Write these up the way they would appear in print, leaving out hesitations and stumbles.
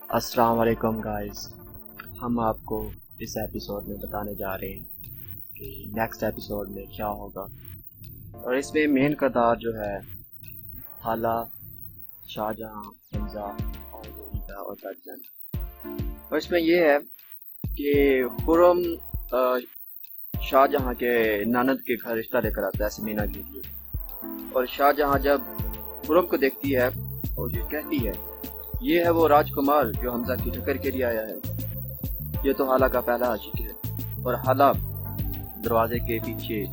अस्सलाम वालेकुम गाइस। हम आपको इस एपिसोड में बताने जा रहे हैं कि नेक्स्ट एपिसोड में क्या होगा। और इसमें मेन किरदार जो है हाला, शाहजहां, हमजा और वहीदा और ताजन। और इसमें ये है कि खुर्रम शाहजहां के ननद के घर रिश्ता लेकर आता है समीना के लिए। और शाहजहां जब खुर्रम को देखती है और ये कहती है ये है वो राजकुमार जो हमजा की टक्कर के लिए आया है, ये तो हाला का पहला आशिक है। और हाला दरवाजे के पीछे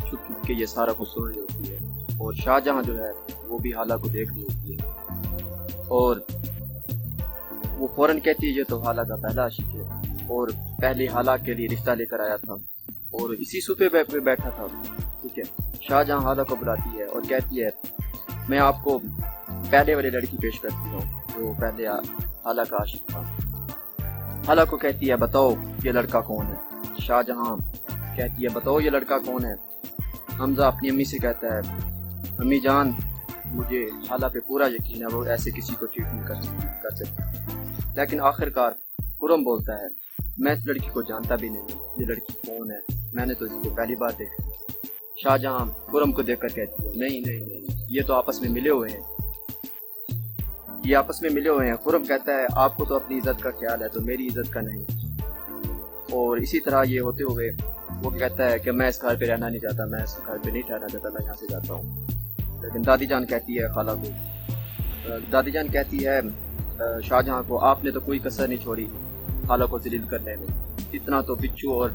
छुप छुप के ये सारा कुछ सुन रही होती है। और शाहजहां जो है वो भी हाला को देख रही होती है और वो फौरन कहती है ये तो हाला का पहला आशिक है और पहले हाला के लिए रिश्ता लेकर आया था और इसी सोफे पे बैठा था। ठीक है, शाहजहां हाला को बुलाती है और कहती है मैं आपको पहले वाली लड़की पेश करती हूँ जो पहले हाला का आशिक था। हाला को कहती है बताओ ये लड़का कौन है। शाहजहां कहती है बताओ ये लड़का कौन है। हमजा अपनी अम्मी से कहता है अम्मी जान मुझे हाला पे पूरा यकीन है वो ऐसे किसी को चीट नहीं कर सकती। लेकिन आखिरकार खुर्रम बोलता है मैं इस लड़की को जानता भी नहीं, ये लड़की कौन है, मैंने तो इसको पहली बार देखा। शाहजहां खुर्रम को देखकर कहती है नहीं नहीं नहीं, ये तो आपस में मिले हुए हैं, ये आपस में मिले हुए हैं। खुर्रम कहता है आपको तो अपनी इज्जत का ख्याल है तो मेरी इज्जत का नहीं। और इसी तरह ये होते हुए वो कहता है कि मैं इस घर पे रहना नहीं चाहता, मैं इस घर पे नहीं ठहरना चाहता, मैं यहाँ से जाता हूँ। लेकिन दादी जान कहती है खाला को, दादी जान कहती है शाहजहां को आपने तो कोई कसर नहीं छोड़ी खाला को जलील करने में। इतना तो बिच्छू और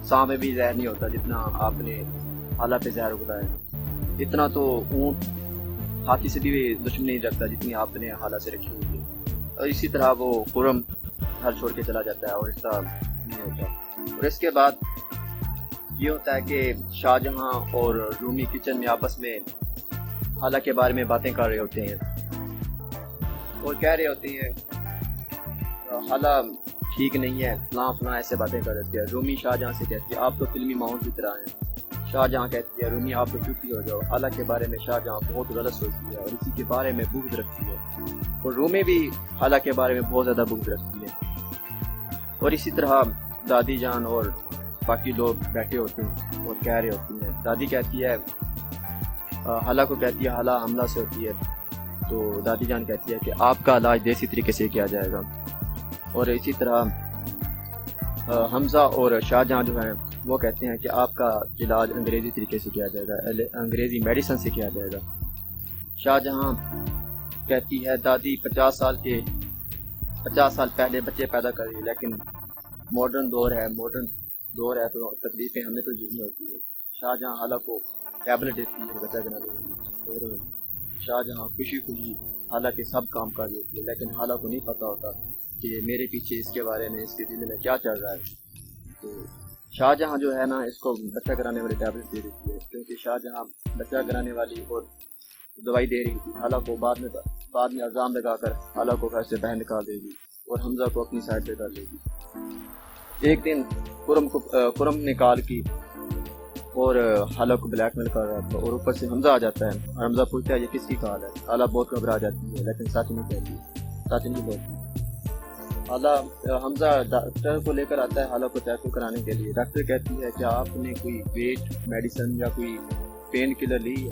सांप में भी जहर नहीं होता जितना आपने हाला पे जहर उगलाया। इतना तो ऊँट हाथी से भी दुश्मनी नहीं रखता जितनी आपने हाला से रखी हुई है। और इसी तरह वो खुर्रम घर छोड़ के चला जाता है और रिश्ता नहीं होता। और इसके बाद ये होता है कि शाहजहां और रूमी किचन में आपस में हाला के बारे में बातें कर रहे होते हैं और कह रहे होते हैं हाला ठीक नहीं है, फलां ऐसे बातें कर रहे हैं। रूमी शाहजहां से कहती है आप तो फिल्मी माहौल की तरह हैं। शाहजहां कहती है रूमी आप तो चुप ही हो जाओ। हाला के बारे में शाहजहां बहुत गलत सोचती है और इसी के बारे में बुग़्ज़ रखती है और रूमी भी हाला के बारे में बहुत ज़्यादा बुग़्ज़ रखती है। और इसी तरह दादी जान और बाकी लोग बैठे होते हैं और कह रहे होते हैं। दादी कहती है हाला को कहती है हाला हमला से होती है तो दादी जान कहती है कि आपका इलाज देसी तरीके से किया जाएगा। और इसी तरह हमजा और शाहजहां जो है वो कहते हैं कि आपका इलाज अंग्रेज़ी तरीके से किया जाएगा, अंग्रेज़ी मेडिसिन से किया जाएगा। शाहजहां कहती है दादी 50 साल पहले बच्चे पैदा कर रही है लेकिन मॉडर्न दौर है तो तकलीफें हमें तो झेलनी होती है। शाहजहां हाला को टैबलेट देती है बच्चा बनाने के लिए और शाहजहां खुशी खुशी हाला के सब काम कर देती है। लेकिन हाला को नहीं पता होता कि मेरे पीछे इसके बारे में इसके दिल में क्या चल रहा है। तो शाहजहां जो है ना इसको बच्चा कराने वाली टैबलेट दे देती है क्योंकि शाहजहां बच्चा कराने वाली और दवाई दे रही थी। हाला को बाद में इल्ज़ाम लगाकर हाला को घर से बाहर निकाल देगी और हमजा को अपनी साइड पे कर लेगी। एक दिन खुर्रम ने कॉल की और हाला को ब्लैकमेल कर रहा था और ऊपर से हमजा आ जाता है और हमजा पूछता है ये किसकी कॉल है। हाला बहुत घबरा जाती है लेकिन सच नहीं बोलती। हाला हमजा डॉक्टर को लेकर आता है हाला को चेकअप कराने के लिए। डॉक्टर कहती है क्या आपने कोई वेट मेडिसिन या कोई पेन किलर ली है।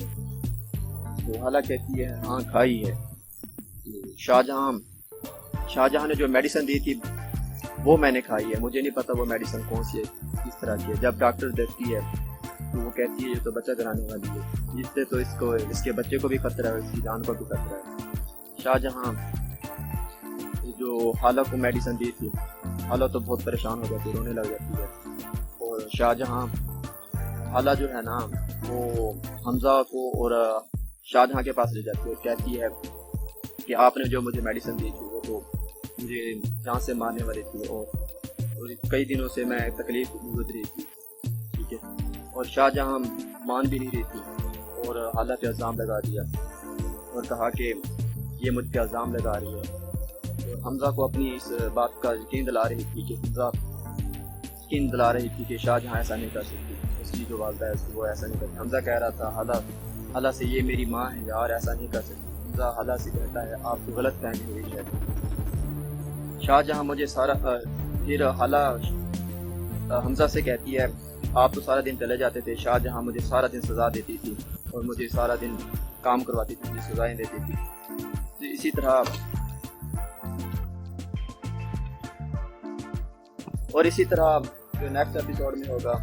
तो हाला कहती है हाँ खाई है। शाहजहां ने जो मेडिसिन दी थी वो मैंने खाई है, मुझे नहीं पता वो मेडिसिन कौन सी है किस तरह की है। जब डॉक्टर देखती है तो वो कहती है ये तो बच्चा कराने वाली है, जिससे तो इसके बच्चे को भी खतरा है, इसकी जान को भी खतरा है। शाहजहां जो हाला को मेडिसिन दी थी, हाला तो बहुत परेशान हो जाती है, रोने लग जाती है। और शाहजहां हाला जो है ना वो हमजा को और शाहजहां के पास ले जाती है और कहती है कि आपने जो मुझे मेडिसिन दी थी वो तो मुझे जान से मारने वाली थी और कई दिनों से मैं तकलीफ गुजरी थी। ठीक है, और शाहजहां मान भी नहीं रही थी और हाला पे इल्ज़ाम लगा दिया और कहा कि ये मुझ पे इल्ज़ाम लगा रही है। और हमजा को अपनी इस बात का यकीन दिला रही थी कि शाहजहां ऐसा नहीं कर सकती, उसकी जो वालदा है वो ऐसा नहीं करती। हमजा कह रहा था हाला से ये मेरी माँ है यार, ऐसा नहीं कर सकती। हमजा हाला से कहता है आपको गलत फहमी हुई है। शाहजहां मुझे सारा फिर हाला हमजा से कहती है आप तो सारा दिन चले जाते थे, शाहजहां मुझे सारा दिन सज़ा देती थी और मुझे सारा दिन काम करवाती थी, मुझे सज़ाएं देती थी। तो इसी तरह जो नेक्स्ट एपिसोड में होगा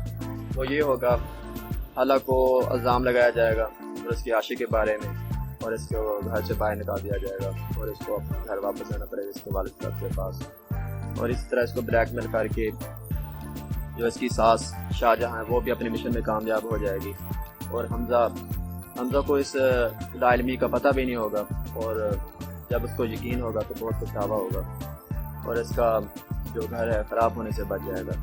वो ये होगा, हाला को इल्ज़ाम लगाया जाएगा और उसकी आशिक के बारे में, और इसको घर से बाहर निकाल दिया जाएगा और इसको घर वापस जाना पड़ेगा इसके वालिद साहब के पास। और इस तरह इसको ब्लैकमेल करके जो इसकी सास शाहजहां है वो भी अपने मिशन में कामयाब हो जाएगी, और हमजा को इस लाइलमी का पता भी नहीं होगा, और जब उसको यकीन होगा तो बहुत पछतावा होगा और इसका जो घर है ख़राब होने से बच जाएगा।